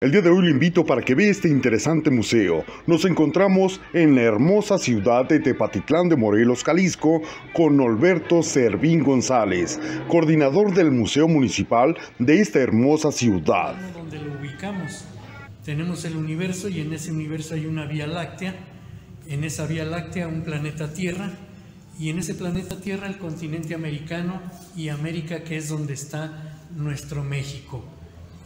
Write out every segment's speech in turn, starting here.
El día de hoy lo invito para que vea este interesante museo. Nos encontramos en la hermosa ciudad de Tepatitlán de Morelos, Jalisco, con Norberto Servín González, coordinador del Museo Municipal de esta hermosa ciudad. Donde lo ubicamos, tenemos el universo y en ese universo hay una vía láctea, en esa vía láctea un planeta Tierra y en ese planeta Tierra el continente americano y América, que es donde está nuestro México.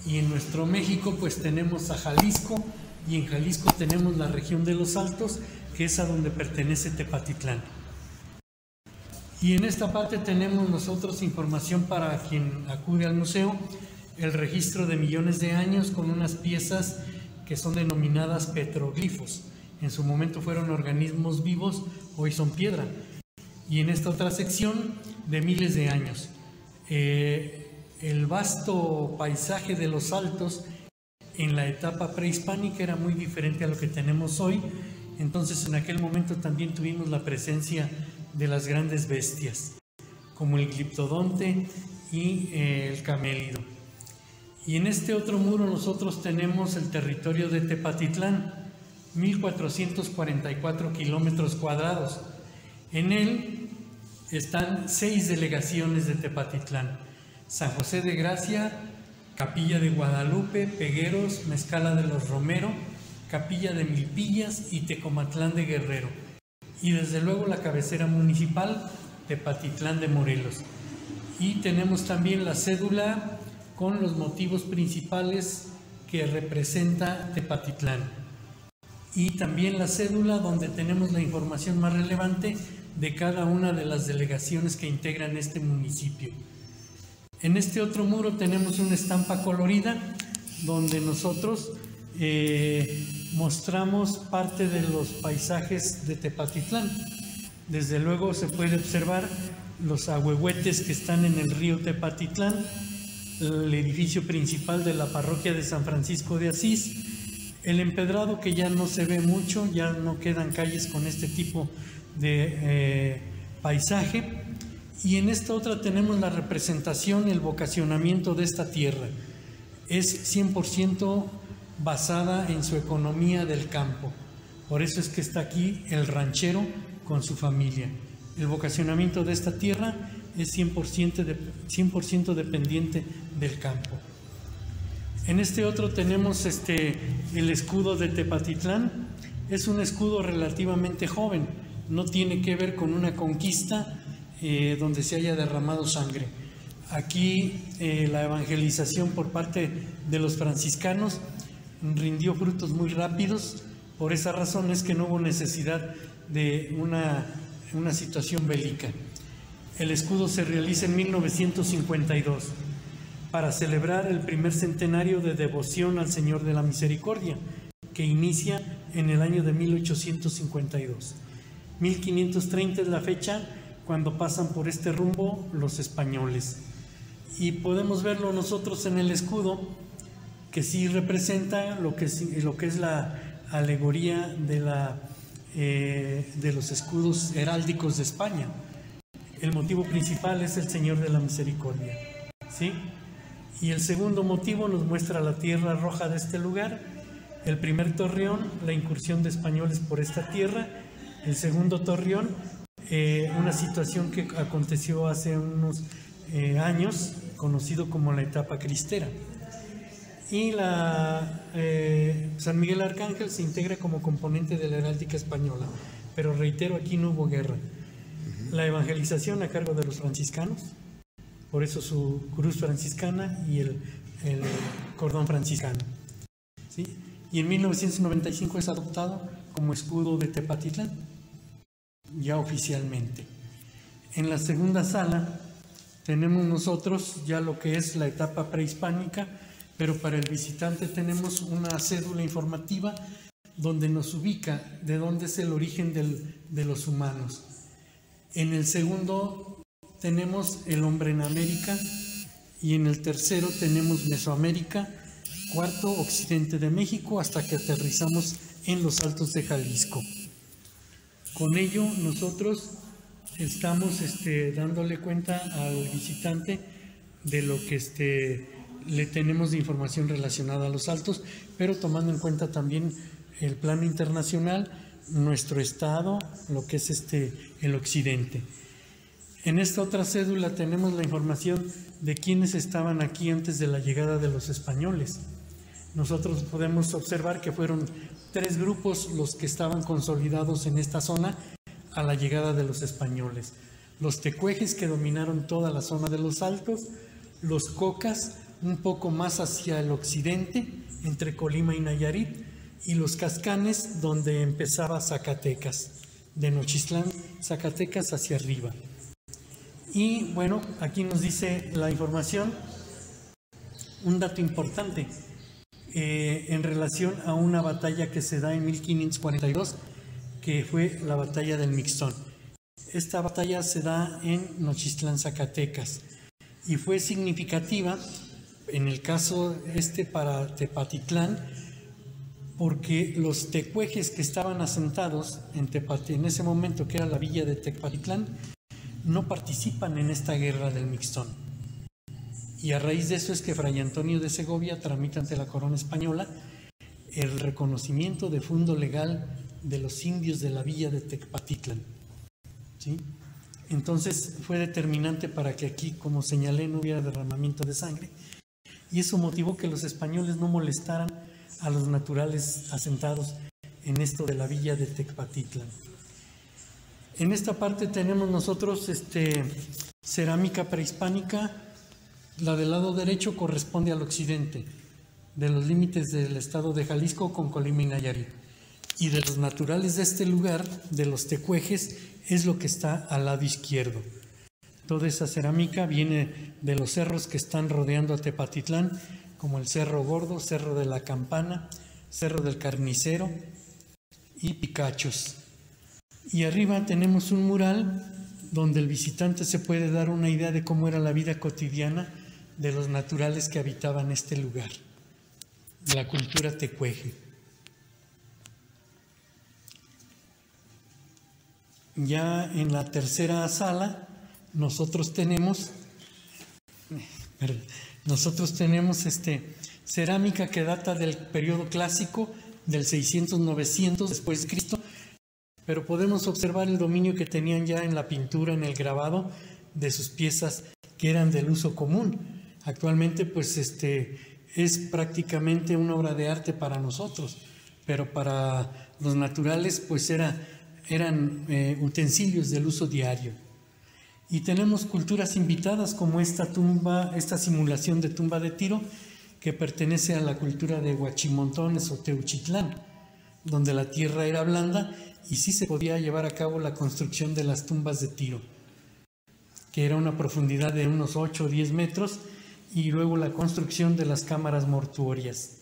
Y en nuestro México pues tenemos a Jalisco y en Jalisco tenemos la región de los Altos, que es a donde pertenece Tepatitlán. Y en esta parte tenemos nosotros información para quien acude al museo, el registro de millones de años con unas piezas que son denominadas petroglifos. En su momento fueron organismos vivos, hoy son piedra. Y en esta otra sección de miles de años. El vasto paisaje de los Altos en la etapa prehispánica era muy diferente a lo que tenemos hoy. Entonces en aquel momento también tuvimos la presencia de las grandes bestias, como el gliptodonte y el camélido. Y en este otro muro nosotros tenemos el territorio de Tepatitlán, 1444 kilómetros cuadrados. En él están 6 delegaciones de Tepatitlán: San José de Gracia, Capilla de Guadalupe, Pegueros, Mezcala de los Romero, Capilla de Milpillas y Tecomatlán de Guerrero. Y desde luego la cabecera municipal, Tepatitlán de Morelos. Y tenemos también la cédula con los motivos principales que representa Tepatitlán. Y también la cédula donde tenemos la información más relevante de cada una de las delegaciones que integran este municipio. En este otro muro tenemos una estampa colorida donde nosotros mostramos parte de los paisajes de Tepatitlán. Desde luego se puede observar los ahuehuetes que están en el río Tepatitlán, el edificio principal de la parroquia de San Francisco de Asís, el empedrado que ya no se ve mucho, ya no quedan calles con este tipo de paisaje. Y en esta otra tenemos la representación, el vocacionamiento de esta tierra. Es 100% basada en su economía del campo. Por eso es que está aquí el ranchero con su familia. El vocacionamiento de esta tierra es 100% dependiente del campo. En este otro tenemos el escudo de Tepatitlán. Es un escudo relativamente joven, no tiene que ver con una conquista donde se haya derramado sangre. Aquí la evangelización por parte de los franciscanos rindió frutos muy rápidos. Por esa razón es que no hubo necesidad de una situación bélica. El escudo se realiza en 1952 para celebrar el primer centenario de devoción al Señor de la Misericordia, que inicia en el año de 1852. 1530 es la fecha cuando pasan por este rumbo los españoles. Y podemos verlo nosotros en el escudo, que sí representa lo que es la alegoría de los escudos heráldicos de España. El motivo principal es el Señor de la Misericordia, ¿sí? Y el segundo motivo nos muestra la tierra roja de este lugar. El primer torreón, la incursión de españoles por esta tierra. El segundo torreón, una situación que aconteció hace unos años, conocido como la etapa cristera. Y San Miguel Arcángel se integra como componente de la heráldica española, pero reitero, aquí no hubo guerra. La evangelización a cargo de los franciscanos, por eso su cruz franciscana y el cordón franciscano, ¿sí? Y en 1995 es adoptado como escudo de Tepatitlán, ya oficialmente. En la segunda sala tenemos nosotros ya lo que es la etapa prehispánica, pero para el visitante tenemos una cédula informativa donde nos ubica de dónde es el origen de los humanos. En el segundo tenemos el hombre en América y en el tercero tenemos Mesoamérica, cuarto occidente de México, hasta que aterrizamos en los Altos de Jalisco. Con ello nosotros estamos dándole cuenta al visitante de lo que le tenemos de información relacionada a los altos, pero tomando en cuenta también el plano internacional, nuestro estado, lo que es el occidente. En esta otra cédula tenemos la información de quiénes estaban aquí antes de la llegada de los españoles. Nosotros podemos observar que fueron 3 grupos los que estaban consolidados en esta zona a la llegada de los españoles. Los tecuejes, que dominaron toda la zona de los altos, los cocas, un poco más hacia el occidente, entre Colima y Nayarit, y los cascanes, donde empezaba Zacatecas, de Nochistlán, Zacatecas hacia arriba. Y bueno, aquí nos dice la información, un dato importante, en relación a una batalla que se da en 1542, que fue la batalla del Mixtón. Esta batalla se da en Nochistlán, Zacatecas, y fue significativa en el caso para Tepatitlán, porque los tecuejes que estaban asentados en ese momento, que era la villa de Tepatitlán, no participan en esta guerra del Mixtón. Y a raíz de eso es que Fray Antonio de Segovia tramita ante la corona española el reconocimiento de fundo legal de los indios de la villa de Tepatitlán, ¿sí? Entonces fue determinante para que aquí, como señalé, no hubiera derramamiento de sangre, y eso motivó que los españoles no molestaran a los naturales asentados en esto de la villa de Tepatitlán. En esta parte tenemos nosotros cerámica prehispánica. La del lado derecho corresponde al occidente, de los límites del estado de Jalisco con Colima y Nayarit. Y de los naturales de este lugar, de los tecuejes, es lo que está al lado izquierdo. Toda esa cerámica viene de los cerros que están rodeando a Tepatitlán, como el Cerro Gordo, Cerro de la Campana, Cerro del Carnicero y Picachos. Y arriba tenemos un mural donde el visitante se puede dar una idea de cómo era la vida cotidiana de los naturales que habitaban este lugar, la cultura tecueje. Ya en la tercera sala nosotros tenemos cerámica que data del periodo clásico del 600-900 después de Cristo, pero podemos observar el dominio que tenían ya en la pintura, en el grabado de sus piezas que eran del uso común. Actualmente pues es prácticamente una obra de arte para nosotros, pero para los naturales pues eran utensilios del uso diario. Y tenemos culturas invitadas como esta simulación de tumba de tiro, que pertenece a la cultura de Huachimontones o Teuchitlán, donde la tierra era blanda y sí se podía llevar a cabo la construcción de las tumbas de tiro, que era una profundidad de unos 8 o 10 metros, y luego la construcción de las cámaras mortuorias.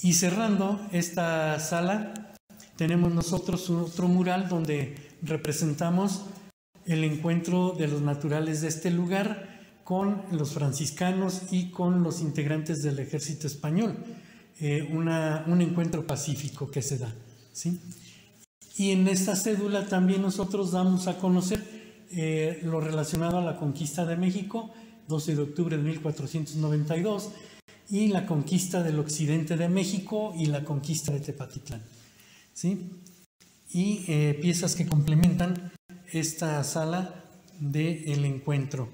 Y cerrando esta sala, tenemos nosotros otro mural donde representamos el encuentro de los naturales de este lugar con los franciscanos y con los integrantes del ejército español. Un encuentro pacífico que se da, ¿sí? Y en esta cédula también nosotros damos a conocer lo relacionado a la conquista de México, 12 de octubre de 1492, y la conquista del occidente de México y la conquista de Tepatitlán, ¿sí? Y piezas que complementan esta sala del encuentro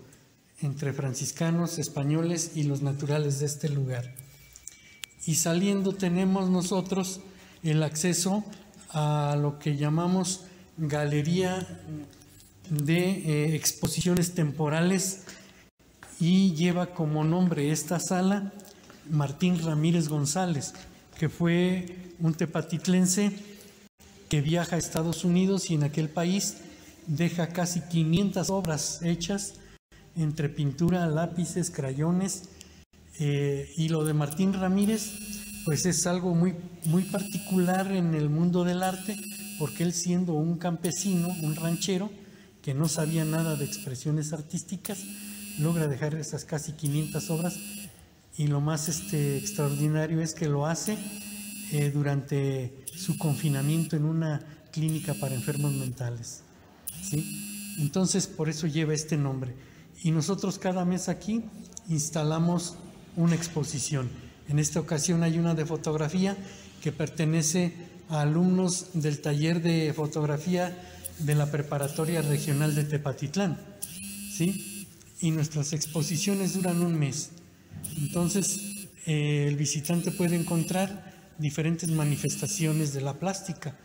entre franciscanos, españoles y los naturales de este lugar. Y saliendo tenemos nosotros el acceso a lo que llamamos Galería de Exposiciones Temporales, y lleva como nombre esta sala Martín Ramírez González, que fue un tepatitlense que viaja a Estados Unidos y en aquel país deja casi 500 obras hechas entre pintura, lápices, crayones, y lo de Martín Ramírez pues es algo muy, muy particular en el mundo del arte, porque él, siendo un campesino, un ranchero que no sabía nada de expresiones artísticas, logra dejar esas casi 500 obras, y lo más extraordinario es que lo hace durante su confinamiento en una clínica para enfermos mentales, ¿sí? Entonces por eso lleva este nombre. Y nosotros cada mes aquí instalamos una exposición. En esta ocasión hay una de fotografía que pertenece a alumnos del taller de fotografía de la Preparatoria Regional de Tepatitlán, ¿sí? Y nuestras exposiciones duran un mes. Entonces, el visitante puede encontrar diferentes manifestaciones de la plástica.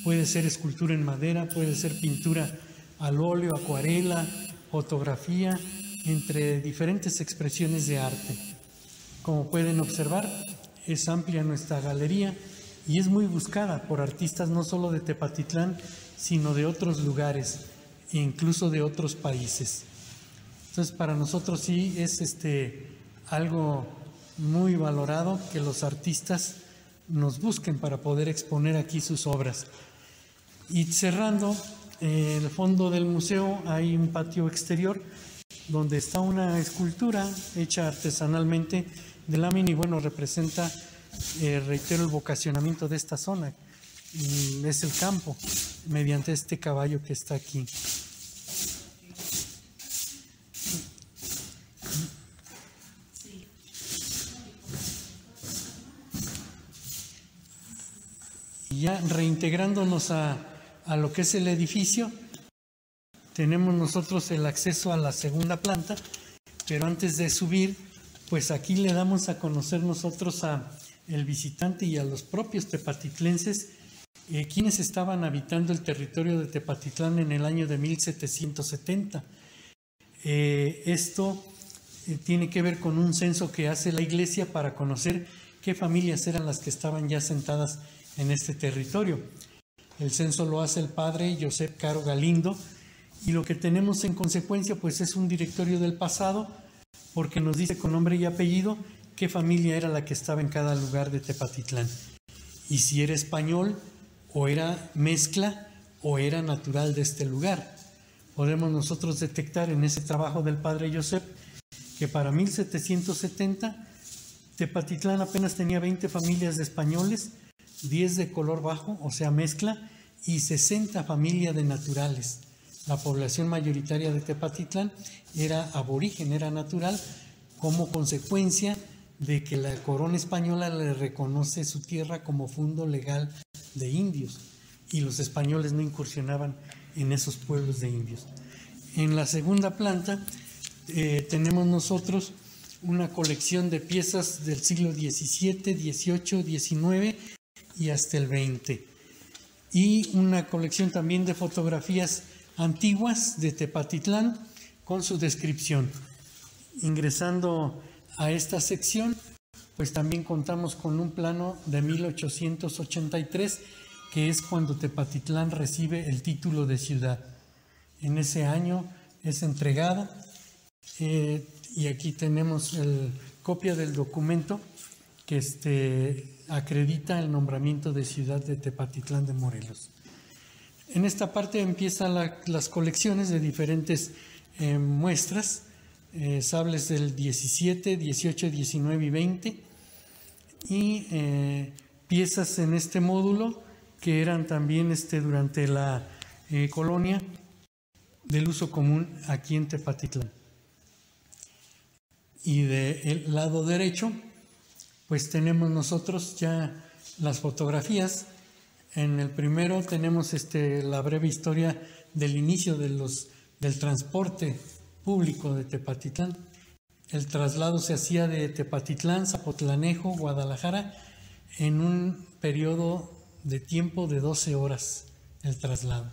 Puede ser escultura en madera, puede ser pintura al óleo, acuarela, fotografía, entre diferentes expresiones de arte. Como pueden observar, es amplia nuestra galería y es muy buscada por artistas no solo de Tepatitlán, sino de otros lugares e incluso de otros países. Entonces, para nosotros sí es algo muy valorado que los artistas nos busquen para poder exponer aquí sus obras. Y cerrando, en el fondo del museo hay un patio exterior donde está una escultura hecha artesanalmente de lámina y bueno, representa, reitero, el vocacionamiento de esta zona. Es el campo, mediante este caballo que está aquí. Y ya reintegrándonos a lo que es el edificio, tenemos nosotros el acceso a la segunda planta, pero antes de subir, pues aquí le damos a conocer nosotros a el visitante y a los propios tepatitlenses quienes estaban habitando el territorio de Tepatitlán en el año de 1770. Esto tiene que ver con un censo que hace la iglesia para conocer qué familias eran las que estaban ya sentadas en este territorio. El censo lo hace el padre Josep Caro Galindo y lo que tenemos en consecuencia pues es un directorio del pasado porque nos dice con nombre y apellido qué familia era la que estaba en cada lugar de Tepatitlán y si era español o era mezcla o era natural de este lugar. Podemos nosotros detectar en ese trabajo del padre Josep que para 1770 Tepatitlán apenas tenía 20 familias de españoles, 10 de color bajo, o sea mezcla, y 60 familias de naturales. La población mayoritaria de Tepatitlán era aborigen, era natural, como consecuencia de que la corona española le reconoce su tierra como fundo legal de indios y los españoles no incursionaban en esos pueblos de indios. En la segunda planta tenemos nosotros una colección de piezas del siglo XVII, XVIII, XIX y hasta el XX. Y una colección también de fotografías antiguas de Tepatitlán con su descripción. Ingresando a esta sección, pues también contamos con un plano de 1883, que es cuando Tepatitlán recibe el título de ciudad. En ese año es entregada y aquí tenemos copia del documento que acredita el nombramiento de ciudad de Tepatitlán de Morelos. En esta parte empiezan las colecciones de diferentes muestras, sables del 17, 18, 19 y 20, y piezas en este módulo que eran también durante la colonia del uso común aquí en Tepatitlán. Y del lado derecho, pues tenemos nosotros ya las fotografías. En el primero tenemos la breve historia del inicio del transporte público de Tepatitlán. El traslado se hacía de Tepatitlán, Zapotlanejo, Guadalajara, en un periodo de tiempo de 12 horas el traslado.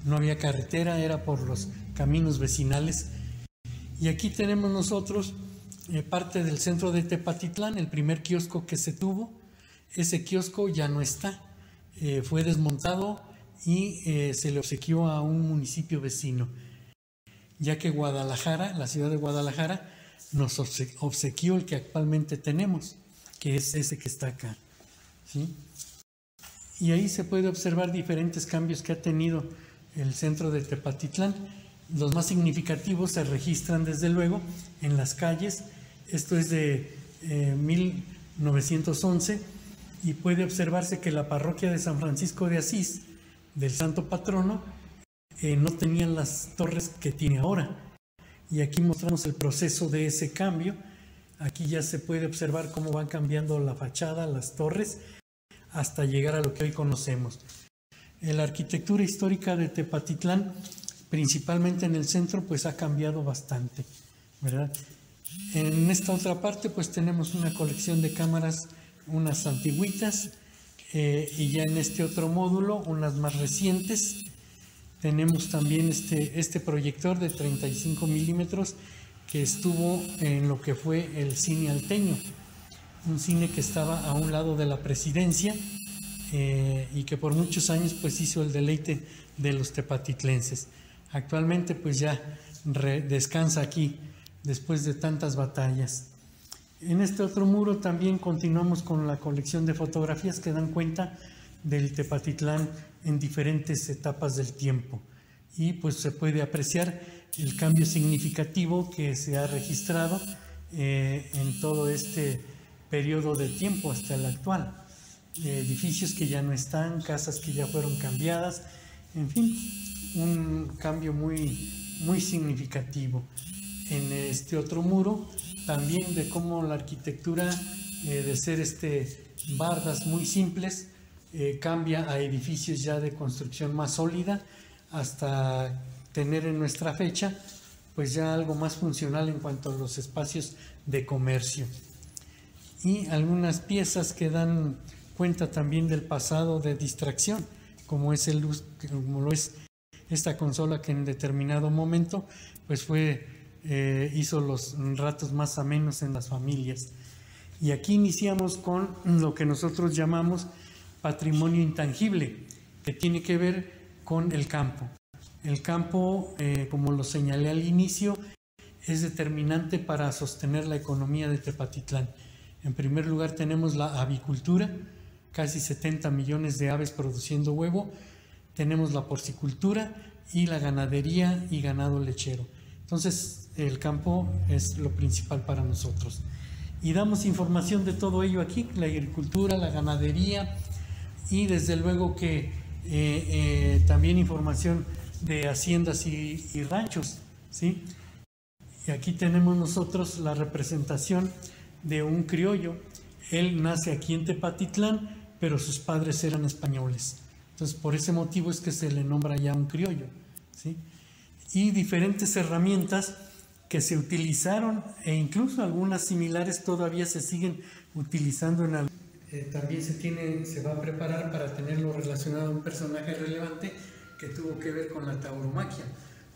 No había carretera, era por los caminos vecinales. Y aquí tenemos nosotros parte del centro de Tepatitlán, el primer kiosco que se tuvo. Ese kiosco ya no está, fue desmontado y se le obsequió a un municipio vecino, ya que Guadalajara, la ciudad de Guadalajara, nos obsequió el que actualmente tenemos, que es ese que está acá, ¿sí? Y ahí se puede observar diferentes cambios que ha tenido el centro de Tepatitlán. Los más significativos se registran desde luego en las calles. Esto es de 1911 y puede observarse que la parroquia de San Francisco de Asís, del santo patrono, no tenía las torres que tiene ahora. Y aquí mostramos el proceso de ese cambio Aquí ya se puede observar cómo van cambiando la fachada, las torres, hasta llegar a lo que hoy conocemos. La arquitectura histórica de Tepatitlán, principalmente en el centro, pues ha cambiado bastante, ¿verdad? En esta otra parte pues tenemos una colección de cámaras, unas antiguitas, y ya en este otro módulo unas más recientes. Tenemos también este proyector de 35 milímetros que estuvo en lo que fue el cine Alteño, un cine que estaba a un lado de la presidencia, y que por muchos años pues hizo el deleite de los tepatitlenses. Actualmente pues ya descansa aquí después de tantas batallas. En este otro muro también continuamos con la colección de fotografías que dan cuenta del Tepatitlán en diferentes etapas del tiempo, y pues se puede apreciar el cambio significativo que se ha registrado en todo este periodo de tiempo hasta el actual. Edificios que ya no están, casas que ya fueron cambiadas, en fin, un cambio muy significativo. En este otro muro también de cómo la arquitectura de ser bardas muy simples cambia a edificios ya de construcción más sólida, hasta tener en nuestra fecha pues ya algo más funcional en cuanto a los espacios de comercio. Y algunas piezas que dan cuenta también del pasado de distracción, como lo es esta consola que en determinado momento pues hizo los ratos más amenos en las familias. Y aquí iniciamos con lo que nosotros llamamos patrimonio intangible, que tiene que ver con el campo. El campo, como lo señalé al inicio, es determinante para sostener la economía de Tepatitlán. En primer lugar tenemos la avicultura, casi 70 millones de aves produciendo huevo. Tenemos la porcicultura y la ganadería y ganado lechero. Entonces el campo es lo principal para nosotros. Y damos información de todo ello aquí, la agricultura, la ganadería, y desde luego que también información de haciendas y ranchos, ¿sí? Y aquí tenemos nosotros la representación de un criollo. Él nace aquí en Tepatitlán, pero sus padres eran españoles. Entonces, por ese motivo es que se le nombra ya un criollo, ¿sí? Y diferentes herramientas que se utilizaron, e incluso algunas similares todavía se siguen utilizando en también se va a preparar para tenerlo relacionado a un personaje relevante que tuvo que ver con la tauromaquia,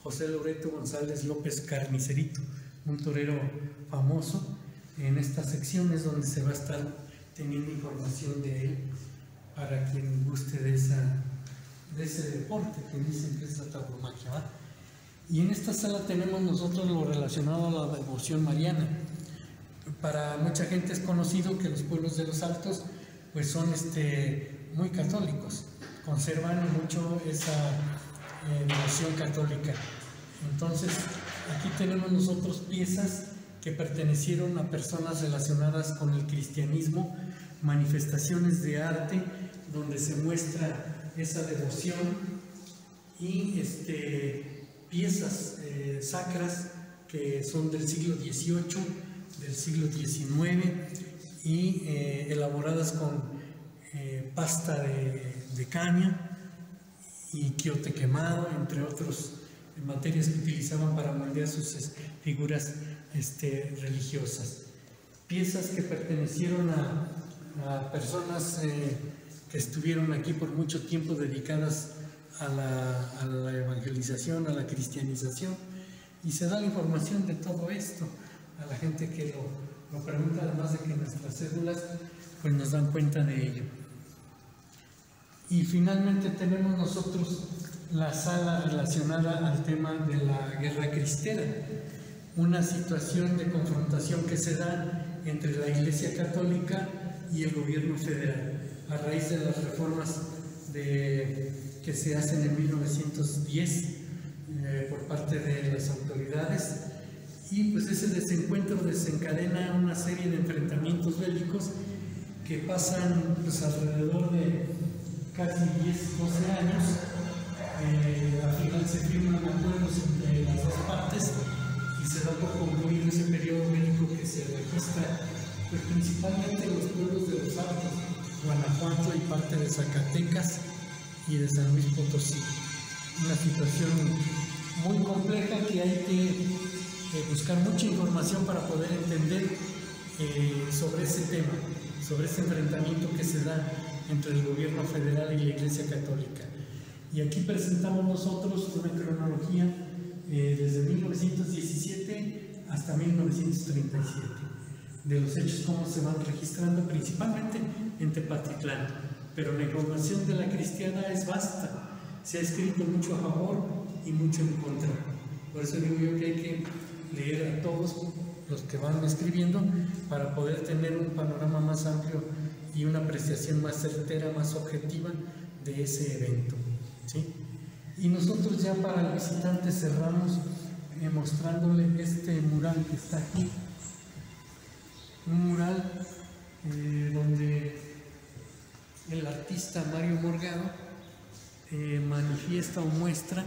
José Loreto González López Carnicerito, un torero famoso. En estas secciones donde se va a estar teniendo información de él para quien guste de ese deporte que dicen que es la tauromaquia, ¿va? Y en esta sala tenemos nosotros lo relacionado a la devoción mariana. Para mucha gente es conocido que los pueblos de los Altos pues son muy católicos, conservan mucho esa devoción católica. Entonces aquí tenemos nosotros piezas que pertenecieron a personas relacionadas con el cristianismo, manifestaciones de arte donde se muestra esa devoción, y piezas sacras que son del siglo XVIII, del siglo XIX, y elaboradas con pasta de caña y quiote quemado, entre otras materias que utilizaban para moldear sus figuras religiosas. Piezas que pertenecieron a personas que estuvieron aquí por mucho tiempo dedicadas a la evangelización, a la cristianización, y se da la información de todo esto a la gente que lo pregunta, además de que nuestras cédulas pues nos dan cuenta de ello. Y finalmente tenemos nosotros la sala relacionada al tema de la guerra cristera, una situación de confrontación que se da entre la Iglesia Católica y el gobierno federal a raíz de las reformas que se hacen en 1910 por parte de las autoridades, y pues ese desencuentro desencadena una serie de enfrentamientos bélicos que pasan pues alrededor de casi 10-12 años. Al final se firman acuerdos entre las dos partes y se da por concluido ese periodo bélico que se registra pues, principalmente en los pueblos de los Altos, Guanajuato y parte de Zacatecas y de San Luis Potosí. Una situación muy compleja que hay que buscar mucha información para poder entender sobre ese tema, sobre ese enfrentamiento que se da entre el gobierno federal y la Iglesia Católica. Y aquí presentamos nosotros una cronología desde 1917 hasta 1937, de los hechos como se van registrando principalmente en Tepatitlán, pero la información de la cristiana es vasta, se ha escrito mucho a favor y mucho en contra. Por eso digo yo que hay que leer a todos los que van escribiendo para poder tener un panorama más amplio y una apreciación más certera, más objetiva de ese evento, ¿sí? Y nosotros ya para el visitante cerramos mostrándole este mural que está aquí, un mural donde el artista Mario Morgado manifiesta o muestra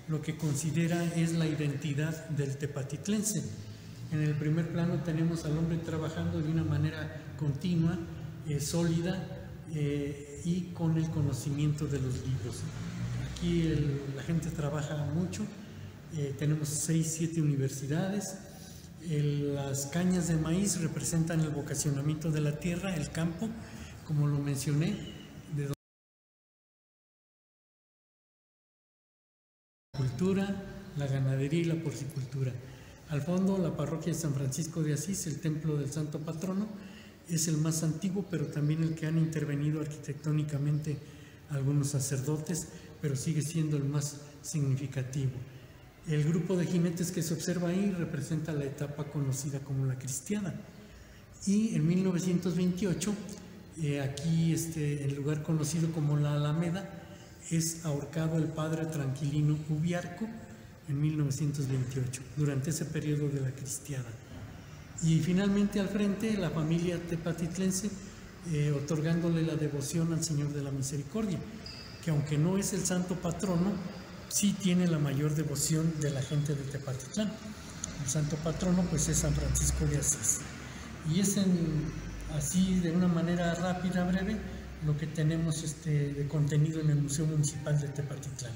lo que considera es la identidad del tepatitlense. En el primer plano tenemos al hombre trabajando de una manera continua, sólida y con el conocimiento de los libros. Aquí la gente trabaja mucho, tenemos 6, 7 universidades, las cañas de maíz representan el vocacionamiento de la tierra, el campo, como lo mencioné, de la cultura, la ganadería y la porcicultura. Al fondo, la parroquia de San Francisco de Asís, el templo del Santo Patrono, es el más antiguo, pero también el que han intervenido arquitectónicamente algunos sacerdotes, pero sigue siendo el más significativo. El grupo de jinetes que se observa ahí representa la etapa conocida como la cristiana. Y en 1928, aquí el lugar conocido como la Alameda, es ahorcado el padre Tranquilino Ubiarco en 1928, durante ese periodo de la cristiana. Y finalmente al frente la familia tepatitlense otorgándole la devoción al Señor de la Misericordia, que aunque no es el santo patrono, sí tiene la mayor devoción de la gente de Tepatitlán. El santo patrono pues es San Francisco de Asís. Y es así de una manera rápida, breve, lo que tenemos de contenido en el Museo Municipal de Tepatitlán.